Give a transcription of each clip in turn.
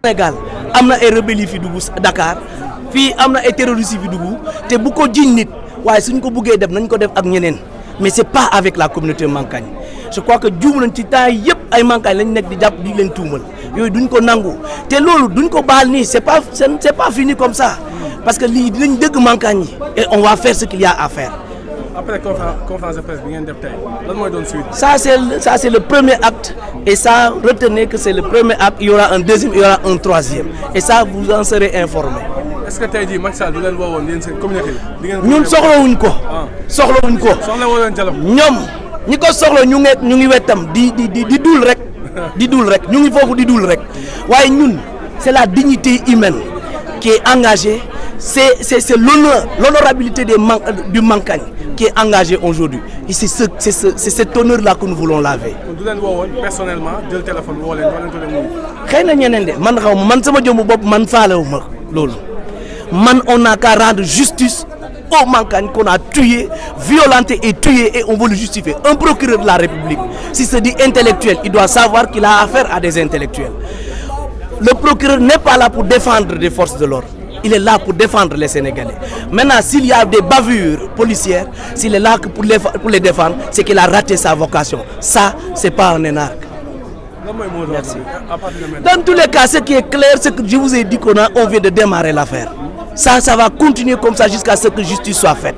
Sénégal amna ay rebelles fi dugg Dakar fi amna ay terroristes fi dugg te bu ko jiñ nit waaye suñ ko buggee def nañ ko def ak ñeneen mais c'est pas avec la communauté Mankagne. Je crois que juum nañ ci temps yépp ay Mankagne lañ nekk di jàpp di leen tuumal yooyu duñ ko nangu te loolu duñ ko baal nii c'est pas fini comme ça parce que lii dinañ dëgg Mankagne yi et on va faire ce qu'il y a à faire. Après conférence de presse bi ngeen def tey lan mooy doon suite. Ça c'est le premier acte et ça retenez que c'est le premier acte, il y aura un deuxième, il y aura un troisième et ça vous en serez informés. Est-ce que tey jii Macky Sall du leen woowoon yéen seen communiqué ñun soxlawuñ ko. soxlawuñ ko. soxlawoo leen dialogue. ñoom ñi ko soxla ñu ngi wetam di dul rek. di dul rek ñu ngi foofu di dul rek waaye ñun c'est la dignité humaine qui est engagée, c'est l'honorabilité du Mankagne qui est engagée aujourd'hui et c'est cet honneur là que nous voulons laver. du leen woowoon personnellement jël téléphone woo leen wala leen xëy na ñeneen de man xaw ma man sama jëmmu bopp man faalewu ma loolu man on n'a qu'à rendre justice au Mankagne qu'on a tué, violenté et tué et on veut le justifier. Un procureur de la République, si se dit intellectuel, il doit savoir qu'il a affaire à des intellectuels. Le procureur n'est pas là pour défendre les forces de l'ordre. Il est là pour défendre les Sénégalais. Maintenant, s'il y a des bavures policières, s'il est là que pour les défendre, c'est qu'il a raté sa vocation. Ça, c'est pas un énarque. Merci. Dans tous les cas, ce qui est clair, c'est que je vous ai dit qu'on vient de démarrer l'affaire. Ça va continuer comme ça jusqu'à ce que justice soit faite.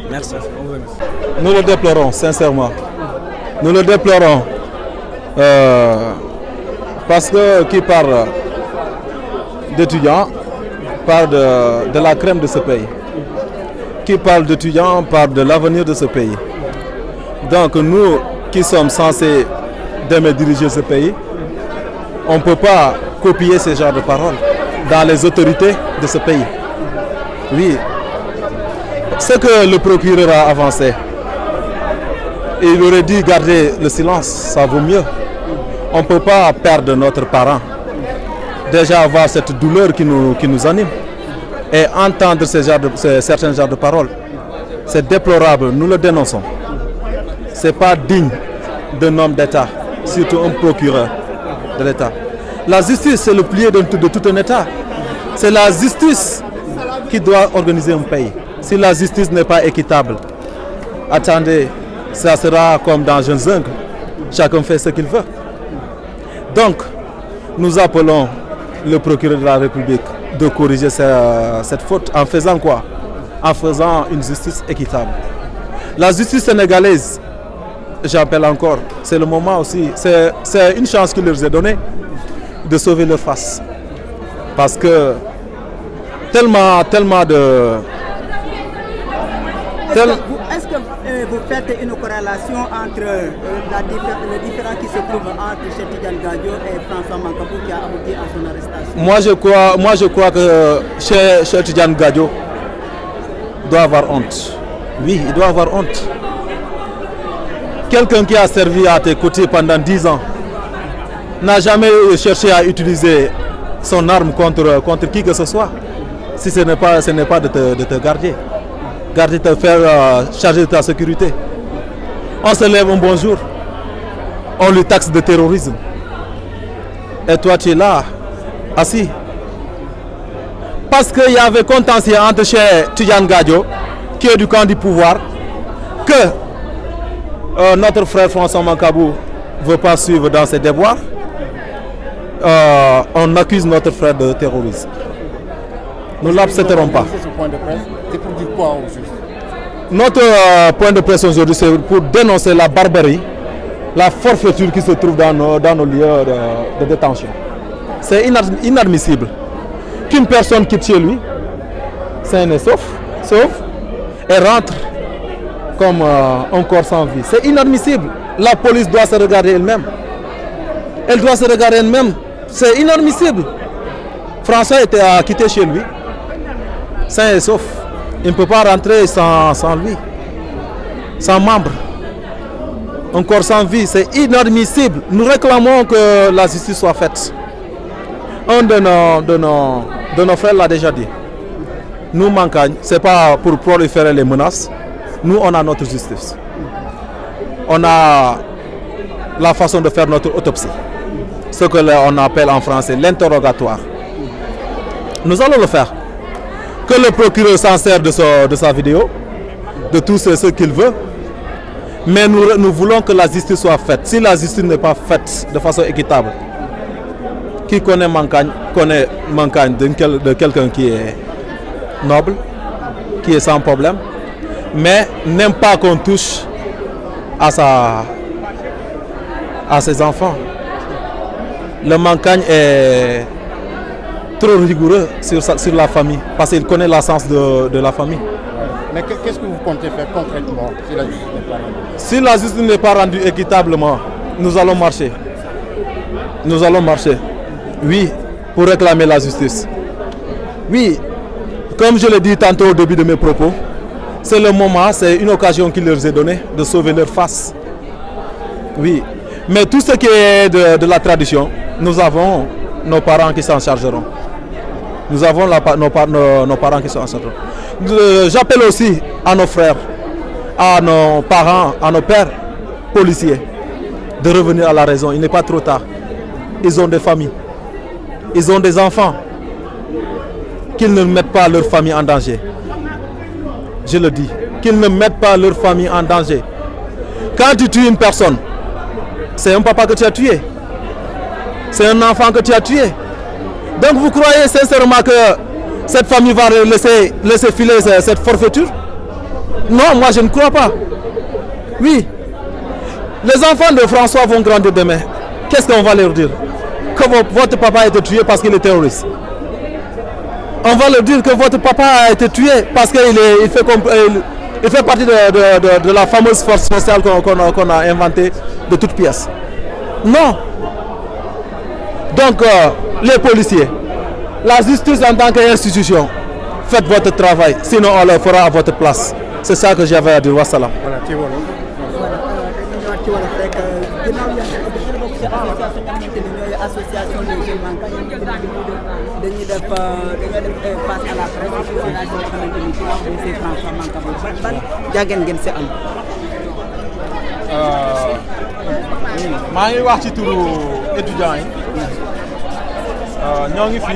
Merci. Nous le déplorons, sincèrement. Nous le déplorons. Parce que qui parle d'étudiants parle de la crème de ce pays. Qui parle d'étudiants parle de l'avenir de ce pays. Donc nous qui sommes censés demain diriger ce pays, on ne peut pas copier ce genre de paroles dans les autorités de ce pays. Oui. Ce que le procureur a avancé, il aurait dû garder le silence, ça vaut mieux. On ne peut pas perdre notre parent. Déjà avoir cette douleur qui nous anime et entendre certains genres de paroles, c'est déplorable, nous le dénonçons. Ce n'est pas digne d'un homme d'État, surtout un procureur de l'État. La justice, c'est le pilier de tout un État. C'est la justice qui doit organiser un pays. Si la justice n'est pas équitable, attendez, ça sera comme dans un jungle. Chacun fait ce qu'il veut. Donc, nous appelons le procureur de la République de corriger cette faute en faisant quoi? En faisant une justice équitable. La justice sénégalaise, j'appelle encore, c'est le moment aussi, c'est une chance qui leur est donnée de sauver leur face. Parce que tellement de... Est-ce que vous faites une corrélation entre le différend qui se trouve entre Cheikh Tidiane Gadio et François Mancabou qui a abouti à son arrestation? Moi je crois que Cheikh Tidiane Gadio doit avoir honte. Oui, il doit avoir honte. Quelqu'un qui a servi à tes côtés pendant 10 ans n'a jamais cherché à utiliser son arme contre qui que ce soit. Si ce n'est pas de te garder. Garder, te faire charger de ta sécurité. On se lève un bon jour, on lui taxe de terrorisme. Et toi tu es là, assis. Parce qu'il y avait contentieux entre Cheikh Tidiane Gadio, qui est du camp du pouvoir, que notre frère François Mancabou ne veut pas suivre dans ses déboires. On accuse notre frère de terrorisme. Nous ne l'accepterons pas. C'est pour dire quoi au juste? Notre point de presse aujourd'hui, c'est pour dénoncer la barbarie, la forfaiture qui se trouve dans nos lieux de détention. C'est inadmissible qu'une personne quitte chez lui, sain et sauf, et rentre comme un corps sans vie. C'est inadmissible. La police doit se regarder elle-même. Elle doit se regarder elle-même. C'est inadmissible. François a quitté chez lui, sain et sauf. Il ne peut pas rentrer sans lui, sans membre. Un corps sans vie, c'est inadmissible. Nous réclamons que la justice soit faite. Un de nos frères l'a déjà dit. Nous, Mankagne, ce n'est pas pour proliférer les menaces. Nous, on a notre justice. On a la façon de faire notre autopsie. ce que l'on appelle en français l'interrogatoire. Nous allons le faire. Que le procureur s'en sert de sa vidéo, de tout ce qu'il veut, mais nous voulons que la justice soit faite. Si la justice n'est pas faite de façon équitable, qui connaît Mankagne de quelqu'un qui est noble, qui est sans problème, mais n'aime pas qu'on touche à ses enfants. Le Mankagne est trop rigoureux sur la famille, parce qu'il connaît l'essence de la famille. Mais qu'est-ce que vous comptez faire concrètement si la justice n'est pas rendue? Si la justice n'est pas rendue équitablement, nous allons marcher. Nous allons marcher. Oui, pour réclamer la justice. Oui, comme je l'ai dit tantôt au début de mes propos, c'est le moment, c'est une occasion qui leur est donnée de sauver leur face. Oui, mais tout ce qui est de la tradition, nous avons nos parents qui s'en chargeront. Nous avons nos parents qui s'en chargeront. J'appelle aussi à nos frères, à nos parents, à nos pères policiers de revenir à la raison. Il n'est pas trop tard. Ils ont des familles. Ils ont des enfants. Qu'ils ne mettent pas leur famille en danger. Je le dis. Qu'ils ne mettent pas leur famille en danger. Quand tu tues une personne, c'est un papa que tu as tué. C'est un enfant que tu as tué. Donc vous croyez sincèrement que cette famille va laisser filer cette forfaiture? Non, moi je ne crois pas. Oui. Les enfants de François vont grandir demain. Qu'est-ce qu'on va leur dire? Que votre papa a été tué parce qu'il est terroriste. On va leur dire que votre papa a été tué parce qu'il fait partie de la fameuse force spéciale qu'on a inventée de toutes pièces. Non. Donc, les policiers, la justice en tant qu'institution, faites votre travail, sinon on le fera à votre place. C'est ça que j'avais à dire. Wassalam. Voilà, ci wolof. association des jeunes Mankagne dañuy def face à la presse relation boo xamante ni ci wax monsieur François Mancabou ban jàngeen ngeen si am. maa ngi wax ci turu étudiants yi ñoo ngi fi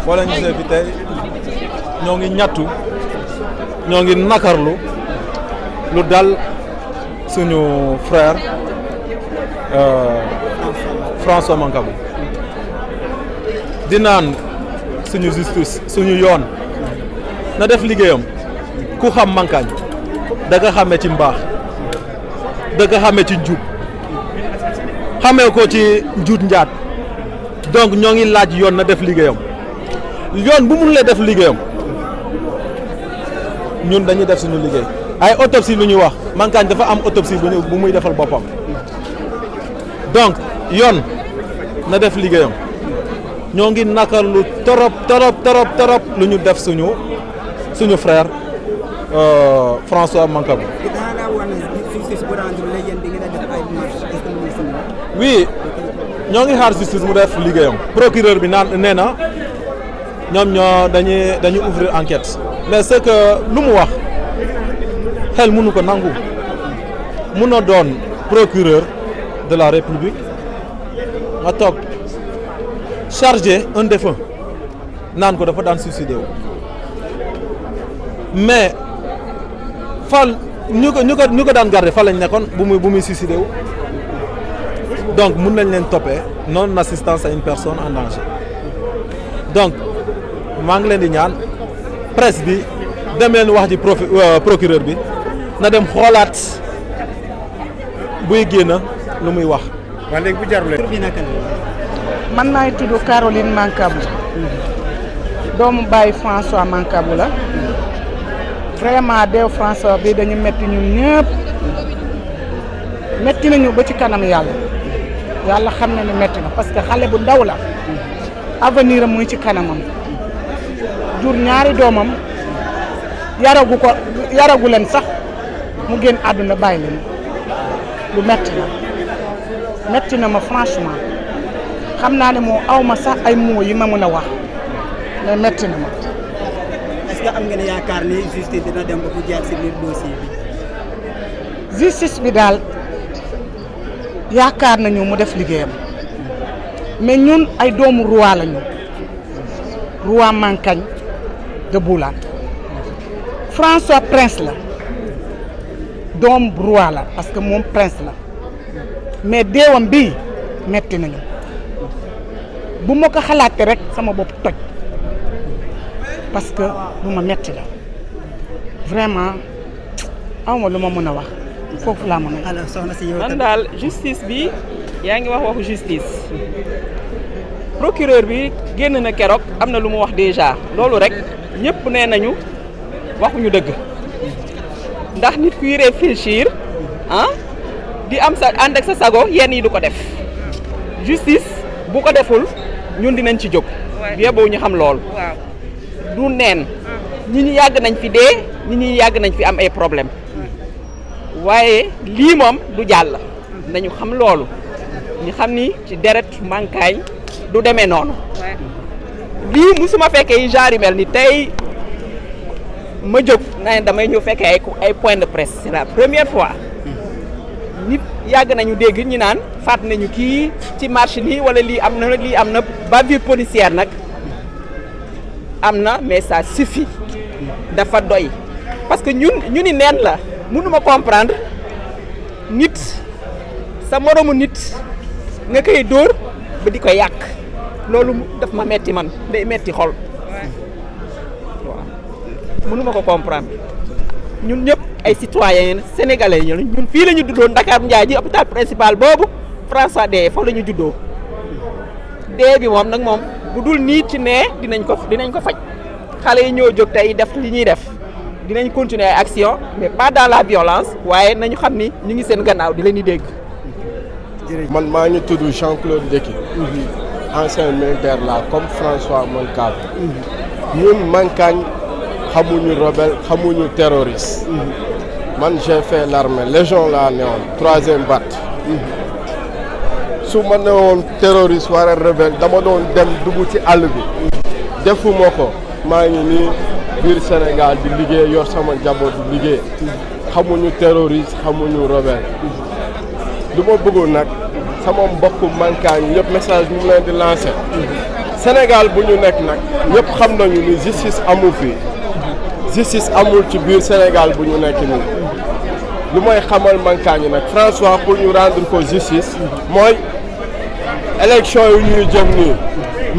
wala ñu see fi tey ñoo ngi ñattu ñoo ngi nakarlu lu dal suñu frère François Mancabou di naan suñu justice suñu yoon na def liggéeyam ku xam Mankagne da nga xamee ci mbaax da nga xamee ci njub xamee ko ci njuut njaat donc ñoo ngi laaj yoon na def liggéeyam yoon bu mun lee def liggéeyam ñun dañuy def suñu liggéey ay autopsie lu ñuy wax Mankagne dafa am autopsie bu muy defal boppam donc yoon na def liggéeyam ñoo ngi nakar lu torop lu ñu def suñu frère François Mancabou. Oui ñoo ngi xaar justice mu def liggéeyam procureur bi nee na ñoom dañuy ouvrir enquête mais c'est que lu mu wax xel mënu ko nangu mun na doon procureur de la République nga toog chargé un défunt naan ko dafa daan suicidé wu mais fal ñu ko daan garder fa lañ nekkoon bu muy suicidé wu donc mun nañ leen toppee non assistance à une personne en danger donc maa ngi leen di ñaan presse bi dem leen wax ji procureur bi na dem xoolaat buy génn lu muy wax. waa léegi bu jarul man maay tudd Caroline Mancabou doomu baay François Mancabou la vraiment deew François bi dañu metti ñun ñëpp metti nañu ba ci kanam yàlla xam na ne metti na parce que xale bu ndaw la avenir am muy ci kanamam jur ñaari doomam yaragu leen sax mu génn àdduna bàyyi leen lu metti na ma franchement xam naa ne moo aw ma sax ay mots yi ma mën a wax mais metti na ma. est-ce que am ngeen yaakaar ni justice dina dem ba bu jaar ci biir dossier bi. justice bi daal yaakaar nañu mu def liggéeyam mais ñun ay doomu roi lañu roi Mankagne de Boulane François prince la doom roi la parce que moom prince la mais deewam bii metti nañu bu ma ko xalaatee rek sama bopp toj parce que lu ma metti la vraiment awma lu ma mën a wax foofu laa mën a. alors soxna si yow man daal justice bi yaa ngi wax waxu justice procureur bi génn na keroog am na lu mu wax déjà loolu rek ñëpp nee nañu waxuñu dëgg ndax nit kuy réfléchir di am sa ànd ak sa sago yenn yi du ko def justice bu ko deful ñun dinañ ci jóg. yeboo ñu xam loolu. du neen ñi ñu yàgg nañ fi dee ñi ñu yàgg nañ fi am ay problème waaye lii moom du jàll nañu xam loolu ñu xam ni ci deret Mankagne du demee noonu lii musuma fekkee yi genre yu mel ni tey ma jóg naa ne damay ñëw fekkee ay point de presse c'est la première fois nit yàgg nañu dégg ñi naan faat nañu kii ci marché nii wala lii am na bavure policière nag am na mais ça suffit dafa doy parce que ñu ni neen la mënuma comprendre nit sa moromu nit nga koy dóor ba di ko yàq loolu daf ma metti man day metti xol waaw mënuma ko comprendre ñun ñëpp ay citoyens sénégalais yi ñun fii la ñu juddoo Dakar Ndiaye ji hôpital principal boobu François dee foofu la ñu juddoo dee bi moom nag moom bu dul nii ci nee dinañ ko faj xale yi ñoo jóg tey def li ñuy def dinañ continuer ay action mais pas dans la violence waaye nañu xam ni ñu ngi seen gannaaw di leen di dégg. man maa ngi tudd Jean-Claude Decky ancien militaire là comme François Mancabou ñun Mankagne xamuñu rebelle xamuñu terroriste man j'ai fait l'armée légion laa newoon 3e BAT su ma newoon terroriste wala rebelle dama doon dem dugg ci àll bi defuma ko maa ngi nii biir Sénégal di liggéey yor sama njaboot di liggéey xamuñu terroriste xamuñu rebelle lu ma bëggoon nag sama mbokku Mankagne yëpp message bi mu leen di lancé Sénégal bu ñu nekk nag ñëpp xam nañu ni justice amul fii justice amul ci biir Sénégal bu ñu nekk nii lu may xamal Mankagne nag François pour ñu rendre ko justice mooy élection yi ñuy jëm nii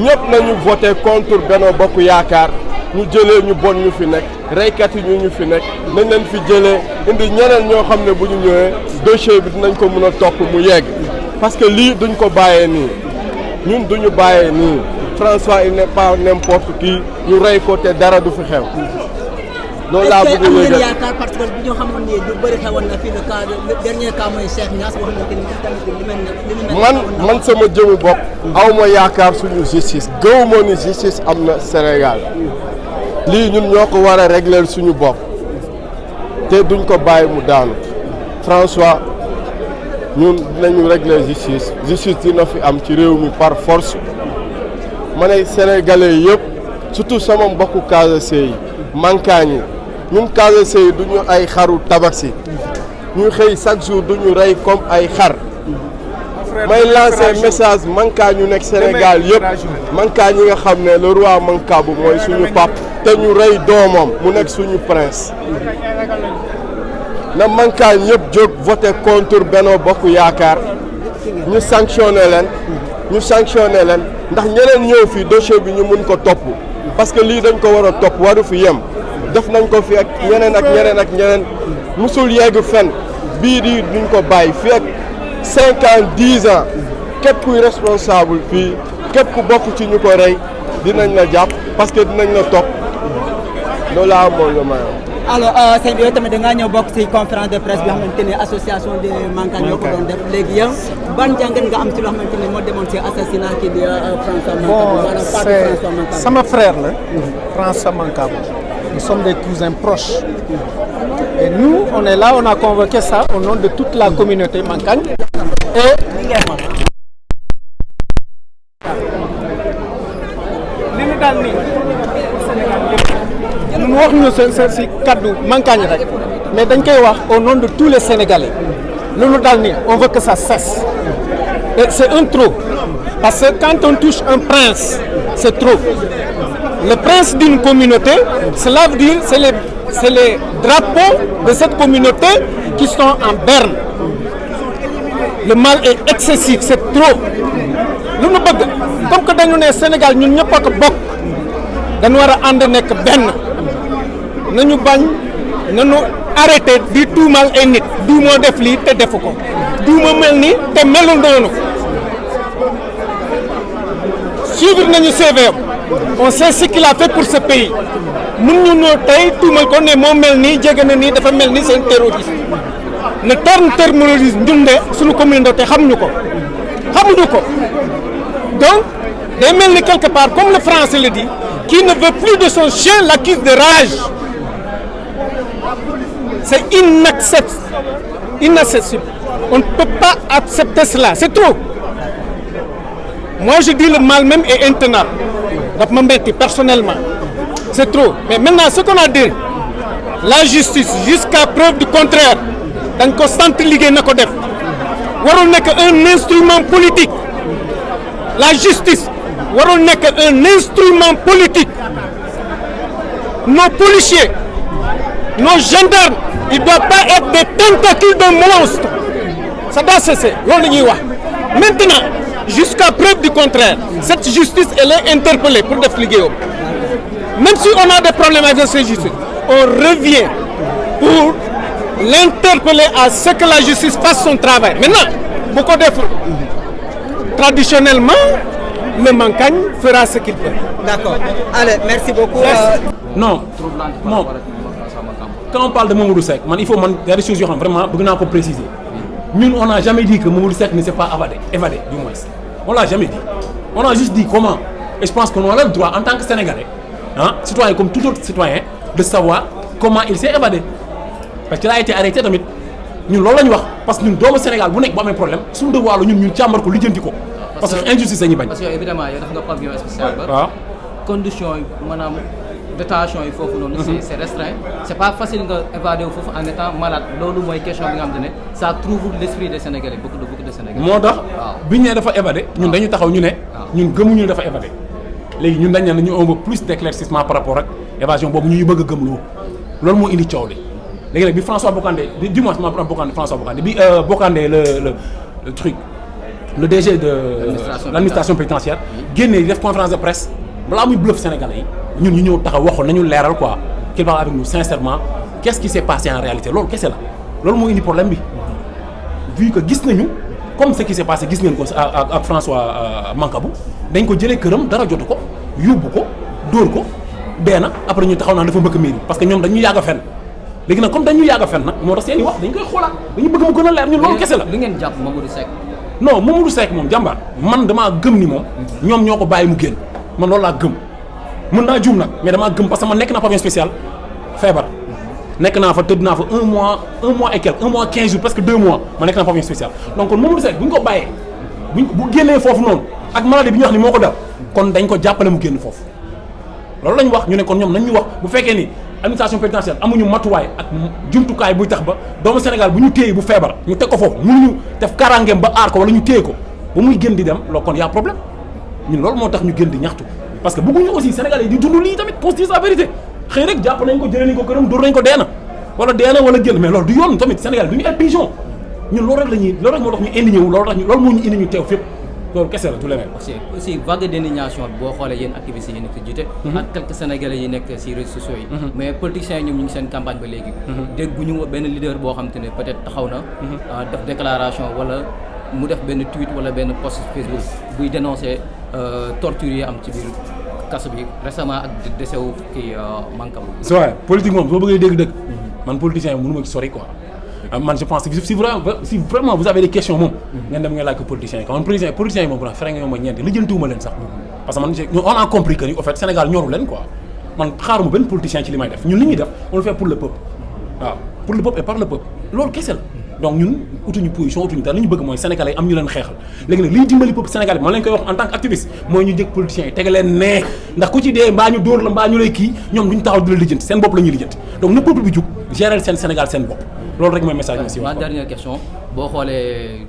ñëpp nañu voté contre Benno Bokk Yaakaar ñu jëlee ñu bon ñu fi nekk reykat yi ñu fi nekk nañ leen fi jëlee indi ñeneen ñoo xam ne bu ñu ñëwee dossier bi dinañ ko mën a topp mu yegg parce que lii duñ ko bàyyee nii ñun duñu bàyyee nii François il n'est pas n'importe qui ñu rey ko te dara du fi xew. loolu laa bëgg am ngeen yaakaar parce que bi ñoo xamoon ne lu bëri xewoon na fii le dernier cas mooy Cheikh Niass boo xamante ni tamit li man sama jëmu bopp aw ma yaakaar suñu justice gëw ma ni justice am na Sénégal lii ñun ñoo ko war a régler suñu bopp te duñ ko bàyyi mu daanu François ñun dinañu régler justice dina fi am ci réew mi par force ma ne sénégalais yëpp surtout sama mbokku Casamançais yi Mankagne yi ñun Casamançais yi duñu ay xaru tabaski ñu xëy chaque jour duñu rey comme ay xar may lancer message Mankagne ñu nekk Sénégal yëpp Mankagne ñi nga xam ne le roi Mancabou mooy suñu pap te ñu rey doomam mu nekk suñu prince na Mankagne yëpp jóg voté contre Benno Bokk Yaakaar ñu sanctionné leen ndax ñeneen ñëw fii dossier bi ñu mun ko topp parce que lii dañ ko war a topp waru fi yem def nañ ko fi ak ñeneen musul yegg fen bii di duñ ko bàyyi fi ak 5 ans 10 ans képp kuy responsable fii képp ku bokk ci ñu ko rey dinañ la jàpp parce que dinañ la topp loolu laa amoon la mayoon. alors sëñ bi yow tamit da ngaa ñëw bokk ci conférence de presse bi nga xamante ne association de Mankagne ñoo ko doon def léegi yow ban jàngat nga am ci loo xamante ne moo demoon ci assassinat kii di François Mancabou. Bon, c'est sama frère la François Mancabou. Nous sommes des cousins proches. Et nous, on est là, on a convoqué ça au nom de toute la communauté Mankagne. Et li ñu daal nii Sénégal yëpp ñun waxuñu si kaddu Mankagne rek mais dañ koy wax au nom de tous les Sénégalais lu ñu daal nii on veut que ça cesse Et c'est un trop. Parce que quand on touche un prince, c'est trop. Le prince d'une communauté, cela veut dire c'est les drapeaux de cette communauté qui sont en berne. Le mal est excessif, c'est trop. Nous nous battons. Comme que dans le Sénégal, nous n'avons pas de bok. Nous devons être ben. Nous devons arrêter de tout mal et nit. D'où moi défli, te défoko. D'où moi melni, te melon. Suivre notre CV. On sait ce qu'il a fait pour ce pays. Nous tout le monde connaît mon melni, djegani, dafa melni, c'est un terroriste. Le terme terrorisme, nous sur la communauté, nous donc, des melni quelque part, comme le français le dit, qui ne veut plus de son chien l'accuse de rage. C'est inaccessible. On ne peut pas accepter cela, c'est trop. Moi je dis le mal même est intenable. Personnellement, c'est trop. Mais maintenant, ce qu'on a dit, la justice, jusqu'à preuve du contraire, dans le constant ligue Nakodef, warul n'est qu'un instrument politique. La justice, warul n'est qu'un instrument politique. Nos policiers, nos gendarmes, ils ne doivent pas être des tentacules de monstres. Ça doit cesser. Maintenant, jusqu'à preuve du contraire, cette justice, elle est interpellée pour défliguer. Même si on a des problèmes avec cette justice, on revient pour l'interpeller à ce que la justice fasse son travail. Maintenant, beaucoup d'efforts. Traditionnellement, le Mankagne fera ce qu'il peut. D'accord. Allez, merci beaucoup. Non, quand on parle de Mamadou Seck, il faut il y a des choses vraiment préciser. Nous, on n'a jamais dit que Mamadou Seck ne s'est pas évadé, du moins. On ne l'a jamais dit. On a juste dit comment. Et je pense qu'on a le droit, en tant que Sénégalais, hein, citoyen comme tout autre citoyen, de savoir comment il s'est évadé. Parce qu'il a été arrêté, nous l'avons dit. Parce que nous, dans le Sénégal, nous avons un problème. Si nous devons aller, nous avons un problème. Parce que l'injustice est une. Parce que, évidemment, il y a un pavillon spécial. Conditions, madame. Détention il faut que c'est restreint, c'est pas facile d'évader en étant malade. C'est une question ça trouve l'esprit des Sénégalais, beaucoup de Sénégalais. Moo tax biñ ne dafa évadé ñun dañu taxaw ñu ne ñun gëmuñu dafa évadé léegi ñun dañ ne ñu on veut plus d'éclaircissement par rapport ak évasion boobu ñu bëgg a gëm loolu moo indi coow li léegi nag bi François Bocandé dimanche François Bocandé bi Bocandé le truc le DG de l'administration pénitentiaire génne def conférence de presse balaa muy bluff Sénégalais yi ñun ñu ñëw taxaw waxoon nañu leeral quoi qu'il parle avec nous sincèrement qu'est-ce qui s'est passé en réalité loolu kese la loolu moo indi problème bi vu que gis nañu comme ce qui s'est passé gis ngeen ko ak François Mancabou dañ ko jëlee këram dara jotu ko yóbbu ko dóor ko dee na après ñu taxaw naan dafa mbëkk miir parce que ñoom dañu yàgg a fen léegi nag comme dañu yàgg a fen nag moo tax seen i wax dañ koy xoolaat dañu bëgg mu gën a leer ñun loolu kese la. li ngeen jàpp Mamadou Seck. non Mamadou Seck moom jàmbaar man damaa gëm ni moom ñoom ñoo ko bàyyi mu génn man loolu laa gëm mën naa juum nag mais damaa gëm parce que man nekk naa pavillon spécial feebar nekk naa fa tëdd naa fa un mois et quelques 1 mois 15 jours presque 2 mois ma nekk naa pavillon spécial donc kon Mamadou Seck bu ñu ko bàyyee bu génnee foofu noonu ak maladie bi ñu wax ni moo ko dal kon dañ ko jàppale mu génn foofu loolu lañ wax ñu ne kon ñoom nañ ñu wax bu fekkee ni administration pénitentiaire amuñu matuwaay ak jumtukaay buy tax ba doomu Sénégal bu ñu téye bu feebar ñu teg ko foofu mënuñu def kaaraangeem ba aar ko wala ñu téye ko ba muy gën di dem loolu kon y a problème ñun loolu moo tax ñu gën di ñaxtu parce que bëgguñu aussi Sénégalais yi di dund lii tamit pour dire la vérité xëy rek jàpp nañ ko jëlee nañ ko këram dóor nañ ko deena wala génn mais loolu du yoon tamit Sénégal du ñu ay pigeon ñun loolu rek moo tax ñu indi ñëw loolu moo ñu indi ñu teew fépp loolu kese la du leneen. aussi vague d'indignation boo xoolee yéen activistes yi nekk ci jiite. ak quelques Sénégalais yi nekk ci réseaux sociaux yi. mais politiciens yi ñoom ñu ngi seen campagne ba léegi. dégguñu benn leader boo xam te ne peut-être taxaw na. def déclaration wala mu def benn tweet wala benn post Facebook buy dénoncer torture yi am ci biir kaso bi récemment ak décès wu kii Mancabou. c'est vrai politique moom soo bëggee dégg-dëgg. man politicien yi mënu ma ci sori quoi. man je pense que si vraiment vous avez des questions moom. ngeen dem ngeen laaj ko politiciens yi man politiciens yi moom vraiment fere nga ñoom ak ñeenti lijjantiwuma leen sax. parce que man on a compris que ni au fait Sénégal ñoru leen quoi man xaaruma benn politicien ci li may def ñun li ñuy def on le fait pour le peuple waaw pour le peuple et par le peuple loolu kese la donc ñun utuñu position utuñu dara li ñu bëgg mooy sénégalais yi am ñu leen xeexal léegi nag liy dimbali peuple sénégalais bi man lañ koy wax en tant qu'activiste mooy ñu jëg politiciens yi tege leen nee ndax ku ci dee mbaa ñu dóor la mbaa ñu lay kii ñoom duñ taxaw di la lijjanti seen bopp la ñuy lijjanti donc na peuple bi jug gérer seen Sénégal seen bopp loolu rek mooy message bi si ma dernière question boo xoolee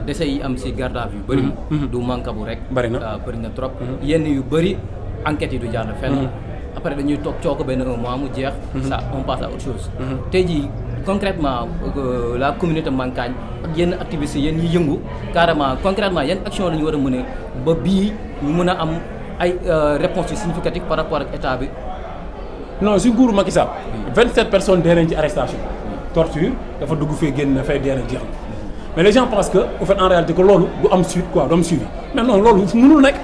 décès yi am si garde à vue bëri du Mancabou rek bëri na trop yenn yu bëri enquêtes yi du jàll fenn après dañuy toog coo ko benn un mois mu jeex ça on passe à autre chose tey jii concrètement la communauté Mankagne ak yenn activistes yenn yi yëngu carrément concrètement yenn action la ñu war a mën a ba bii ñu mën a am ay réponses yu significatives par rapport ak état bi. non si nguuru Macky Sall 27 personnes dee nañ ci arrestation torture dafa dugg fee génn na fay dee na jeex na mais les gens pensent que au fait en réalité que loolu du am suite quoi du am suivi mais non loolu mënul nekk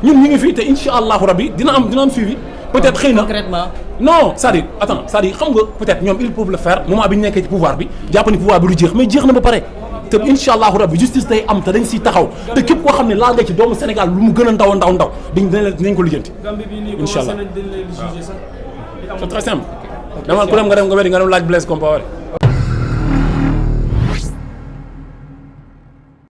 ñun ñu ngi fii te incha allahu rabi dina am suivi. peut-être xëy na concrètement non c'est-à-dire attends c'est-à-dire xam nga peut-être ñoom ils peuvent le faire moment bi ñu nekkee ci pouvoir bi jàpp ni pouvoir bi du jeex mais jeex na ba pare te incha allahu rabbi justice day am te dañ siy taxaw te képp koo xam ne laal nga ci doomu Sénégal lu mu gën a ndaw dinañ ko lijjanti incha allah c'est très simple dama ku dem nga dem laaj Blaise Compaoré